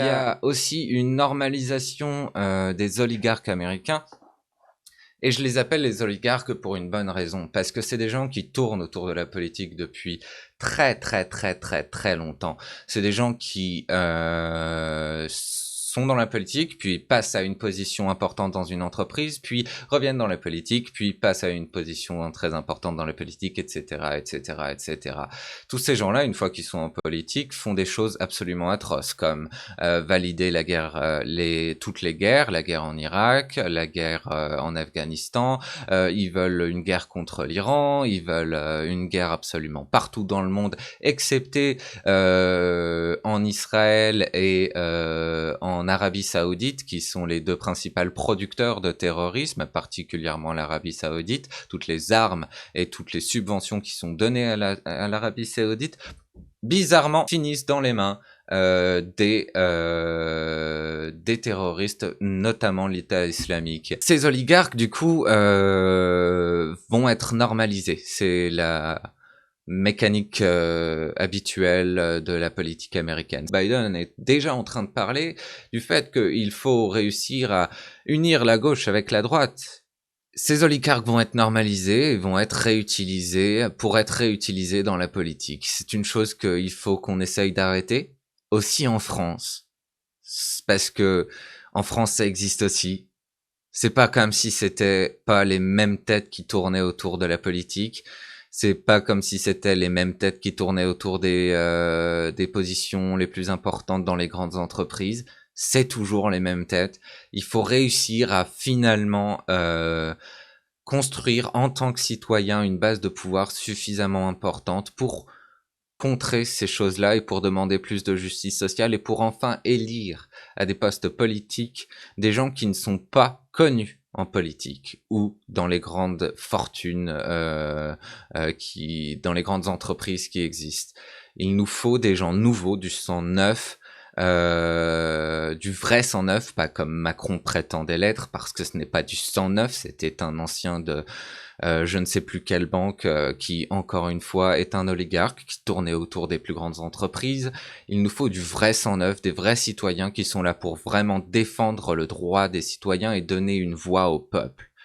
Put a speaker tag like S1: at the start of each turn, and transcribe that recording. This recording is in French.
S1: y a aussi une normalisation des oligarques américains. Et je les appelle les oligarques pour une bonne raison, parce que c'est des gens qui tournent autour de la politique depuis très très très très très longtemps. C'est des gens qui sont dans la politique, puis passent à une position importante dans une entreprise, puis reviennent dans la politique, puis passent à une position très importante dans la politique, etc., etc., etc. Tous ces gens-là, une fois qu'ils sont en politique, font des choses absolument atroces, comme valider la guerre, toutes les guerres, la guerre en Irak, la guerre en Afghanistan. Ils veulent une guerre contre l'Iran, ils veulent une guerre absolument partout dans le monde, excepté en Israël et en Arabie Saoudite, qui sont les deux principaux producteurs de terrorisme, particulièrement l'Arabie Saoudite. Toutes les armes et toutes les subventions qui sont données à l'Arabie Saoudite, bizarrement, finissent dans les mains des terroristes, notamment l'État islamique. Ces oligarques, du coup, vont être normalisés. C'est la mécanique habituelle de la politique américaine. Biden est déjà en train de parler du fait qu'il faut réussir à unir la gauche avec la droite. Ces oligarques vont être normalisés, vont être réutilisés pour être réutilisés dans la politique. C'est une chose qu'il faut qu'on essaye d'arrêter, aussi en France. Parce que en France, ça existe aussi. C'est pas comme si c'était pas les mêmes têtes qui tournaient autour de la politique. C'est pas comme si c'était les mêmes têtes qui tournaient autour des positions les plus importantes dans les grandes entreprises. C'est toujours les mêmes têtes. Il faut réussir à finalement construire en tant que citoyen une base de pouvoir suffisamment importante pour contrer ces choses-là et pour demander plus de justice sociale et pour enfin élire à des postes politiques des gens qui ne sont pas connus en politique ou dans les grandes fortunes, dans les grandes entreprises qui existent. Il nous faut des gens nouveaux, du sang neuf, du vrai sang neuf, pas comme Macron prétendait l'être, parce que ce n'est pas du sang neuf, c'était un ancien de je ne sais plus quelle banque qui, encore une fois, est un oligarque qui tournait autour des plus grandes entreprises. Il nous faut du vrai sang neuf, des vrais citoyens qui sont là pour vraiment défendre le droit des citoyens et donner une voix au peuple.